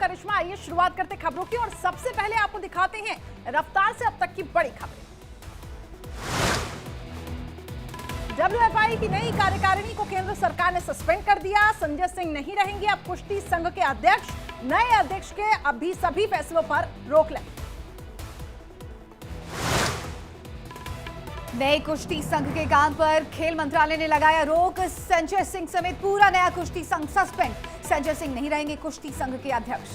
करिश्मा। आइए शुरुआत करते खबरों की और सबसे पहले आपको दिखाते हैं रफ्तार से अब तक की बड़ी खबरें। डब्ल्यूएफआई की नई कार्यकारिणी को केंद्र सरकार ने सस्पेंड कर दिया। संजय सिंह नहीं रहेंगे अब कुश्ती संघ के अध्यक्ष। नए अध्यक्ष के अभी सभी फैसलों पर रोक लगी। नए कुश्ती संघ के काम पर खेल मंत्रालय ने लगाया रोक। संजय सिंह समेत पूरा नया कुश्ती संघ सस्पेंड। संजय सिंह नहीं रहेंगे कुश्ती संघ के अध्यक्ष।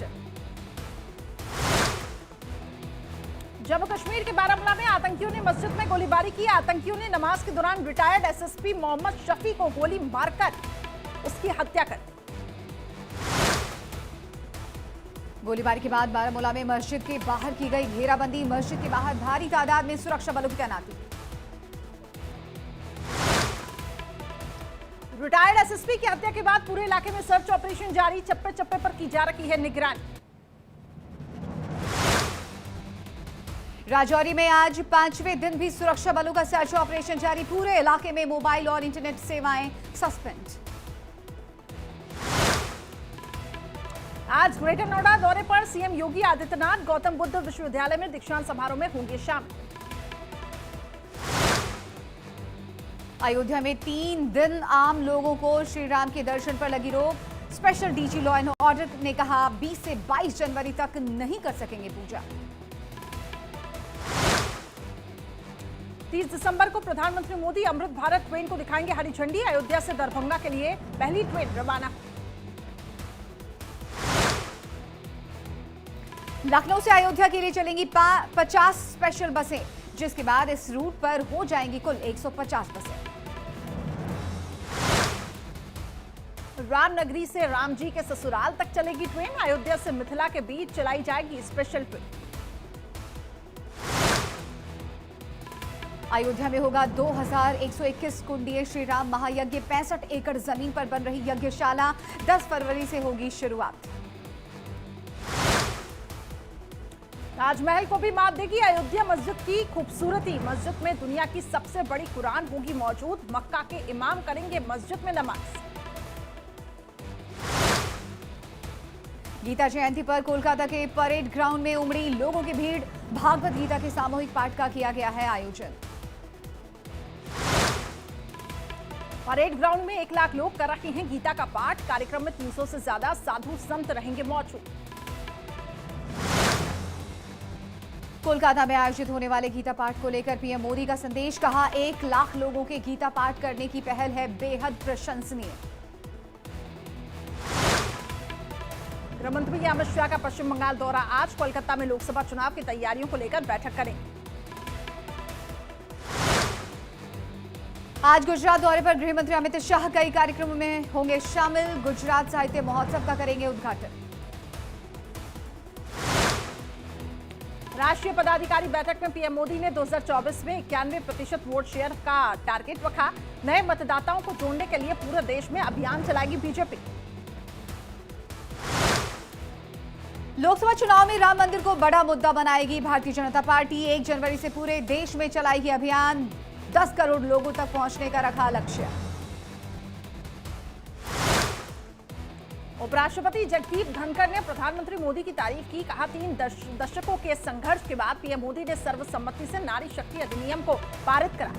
जम्मू कश्मीर के बारामूला में आतंकियों ने मस्जिद में गोलीबारी की। आतंकियों ने नमाज के दौरान रिटायर्ड एसएसपी मोहम्मद शफी को गोली मारकर उसकी हत्या कर दी। गोलीबारी के बाद बारामूला में मस्जिद के बाहर की गई घेराबंदी। मस्जिद के बाहर भारी तादाद में सुरक्षा बलों की तैनाती। रिटायर्ड एसएसपी की हत्या के बाद पूरे इलाके में सर्च ऑपरेशन जारी। चप्पे चप्पे पर की जा रही है निगरानी। राजौरी में आज 5वें दिन भी सुरक्षा बलों का सर्च ऑपरेशन जारी। पूरे इलाके में मोबाइल और इंटरनेट सेवाएं सस्पेंड। आज ग्रेटर नोएडा दौरे पर सीएम योगी आदित्यनाथ गौतम बुद्ध विश्वविद्यालय में दीक्षांत समारोह में होंगे शामिल। अयोध्या में 3 दिन आम लोगों को श्री राम के दर्शन पर लगी रोक। Special DG law and order ने कहा 20 से 22 जनवरी तक नहीं कर सकेंगे पूजा। 30 दिसंबर को प्रधानमंत्री मोदी अमृत भारत ट्रेन को दिखाएंगे हरी झंडी। अयोध्या से दरभंगा के लिए पहली ट्रेन रवाना। लखनऊ से अयोध्या के लिए चलेंगी 50 स्पेशल बसें, जिसके बाद इस रूट पर हो जाएंगी कुल 150 बसें। रामनगरी से राम जी के ससुराल तक चलेगी ट्रेन। अयोध्या से मिथिला के बीच चलाई जाएगी स्पेशल ट्रेन। अयोध्या में होगा 2121 कुंडीय श्री राम महायज्ञ। 65 एकड़ जमीन पर बन रही यज्ञशाला 10 फरवरी से होगी शुरुआत। ताजमहल को भी मात देगी अयोध्या मस्जिद की खूबसूरती। मस्जिद में दुनिया की सबसे बड़ी कुरान होगी मौजूद। मक्का के इमाम करेंगे मस्जिद में नमाज। गीता जयंती पर कोलकाता के परेड ग्राउंड में उमड़ी लोगों की भीड़। भागवत गीता के सामूहिक पाठ का किया गया है आयोजन। परेड ग्राउंड में 1 लाख लोग कर रहे हैं गीता का पाठ। कार्यक्रम में 300 से ज्यादा साधु संत रहेंगे मौजूद। कोलकाता में आयोजित होने वाले गीता पाठ को लेकर पीएम मोदी का संदेश। कहा 1 लाख लोगों के गीता पाठ करने की पहल है बेहद प्रशंसनीय। गृहमंत्री अमित शाह का पश्चिम बंगाल दौरा आज। कोलकाता में लोकसभा चुनाव की तैयारियों को लेकर बैठक करेंगे। आज गुजरात दौरे पर गृहमंत्री अमित शाह कई कार्यक्रमों में होंगे शामिल। गुजरात साहित्य महोत्सव का करेंगे उद्घाटन। राष्ट्रीय पदाधिकारी बैठक में पीएम मोदी ने 2024 में 91% वोट शेयर का टारगेट रखा। नए मतदाताओं को जोड़ने के लिए पूरे देश में अभियान चलाएगी बीजेपी। लोकसभा चुनाव में राम मंदिर को बड़ा मुद्दा बनाएगी भारतीय जनता पार्टी। 1 जनवरी से पूरे देश में चलाएगी अभियान। 10 करोड़ लोगों तक पहुंचने का रखा लक्ष्य। उपराष्ट्रपति जगदीप धनखड़ ने प्रधानमंत्री मोदी की तारीफ की। कहा 3 दशकों के संघर्ष के बाद पीएम मोदी ने सर्वसम्मति से नारी शक्ति अधिनियम को पारित करा।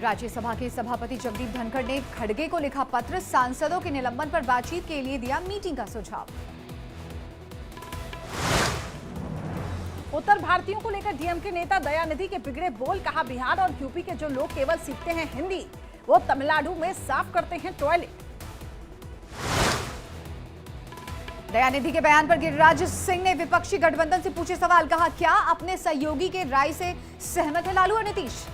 राज्यसभा के सभापति जगदीप धनखड़ ने खड़गे को लिखा पत्र। सांसदों के निलंबन पर बातचीत के लिए दिया मीटिंग का सुझाव। उत्तर भारतीयों को लेकर डीएमके नेता दयानिधि के बिगड़े बोल। कहा बिहार और यूपी के जो लोग केवल सीखते हैं हिंदी, वो तमिलनाडु में साफ करते हैं टॉयलेट। दयानिधि के बयान पर गिरिराज सिंह ने विपक्षी गठबंधन से पूछे सवाल। कहा क्या अपने सहयोगी के राय से सहमत है लालू और नीतीश।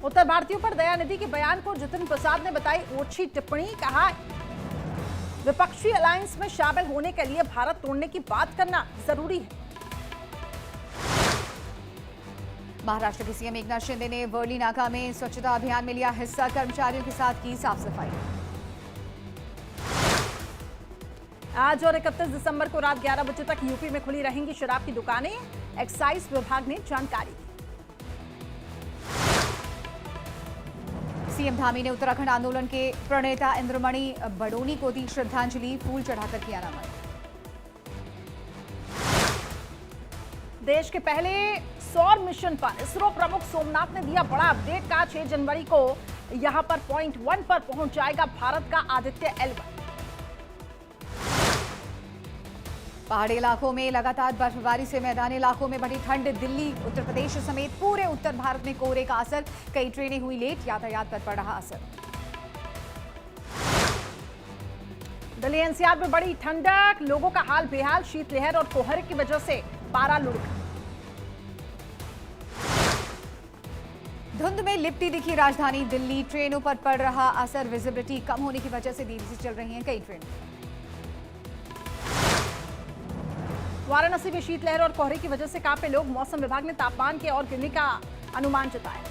उत्तर भारतीयों पर दयानिधि के बयान को जितिन प्रसाद ने बताई ओछी टिप्पणी। कहा विपक्षी अलायंस में शामिल होने के लिए भारत तोड़ने की बात करना जरूरी है। महाराष्ट्र के सीएम एकनाथ शिंदे ने वर्ली नाका में स्वच्छता अभियान में लिया हिस्सा। कर्मचारियों के साथ की साफ सफाई। आज और 31 दिसंबर को रात 11 बजे तक यूपी में खुली रहेंगी शराब की दुकानें। एक्साइज विभाग ने जानकारी दी। सीएम धामी ने उत्तराखंड आंदोलन के प्रणेता इंद्रमणि बडोनी को दी श्रद्धांजलि, फूल चढ़ाकर किया नमन। देश के पहले सौर मिशन पर इसरो प्रमुख सोमनाथ ने दिया बड़ा अपडेट का 6 जनवरी को यहां पर पॉइंट 1 पर पहुंच जाएगा भारत का आदित्य L1। पहाड़ी इलाकों में लगातार बर्फबारी से मैदानी इलाकों में बढ़ी ठंड, दिल्ली उत्तर प्रदेश समेत पूरे उत्तर भारत में कोहरे का असर, कई ट्रेनें हुई लेट, यातायात पर पड़ रहा असर। दिल्ली एनसीआर में बड़ी ठंडक, लोगों का हाल बेहाल, शीतलहर और कोहरे की वजह से पारा लुढ़का। धुंध में लिपटी दिखी राजधानी दिल्ली, ट्रेनों पर पड़ रहा असर, विजिबिलिटी कम होने की वजह से देरी से चल रही हैं कई ट्रेनें। वाराणसी में शीतलहर और कोहरे की वजह से कांपे लोग, मौसम विभाग ने तापमान के और गिरने का अनुमान जताया।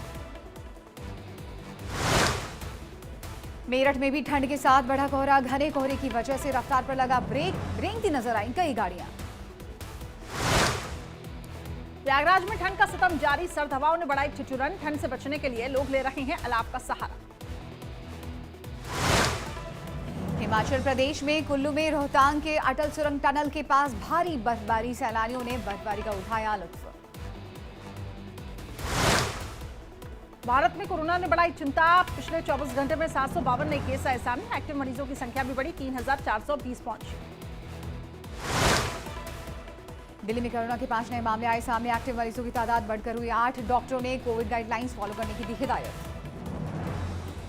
मेरठ में भी ठंड के साथ बढ़ा कोहरा, घने कोहरे की वजह से रफ्तार पर लगा ब्रेक, रेंगती नजर आई कई गाड़ियां। प्रयागराज में ठंड का सितम जारी, सर्द हवाओं ने बढ़ाई ठिठुरन, ठंड से बचने के लिए लोग ले रहे हैं अलाव का सहारा। हिमाचल प्रदेश में कुल्लू में रोहतांग के अटल सुरंग टनल के पास भारी बर्फबारी, सैलानियों ने बर्फबारी का उठाया लुत्फ। भारत में कोरोना ने बढ़ाई चिंता, पिछले 24 घंटे में 752 नए केस आए सामने, एक्टिव मरीजों की संख्या भी बढ़ी, 3420 पहुंची। दिल्ली में कोरोना के 5 नए मामले आए सामने, एक्टिव मरीजों की तादाद बढ़कर हुई 8, डॉक्टरों ने कोविड गाइडलाइंस फॉलो करने की दी हिदायत।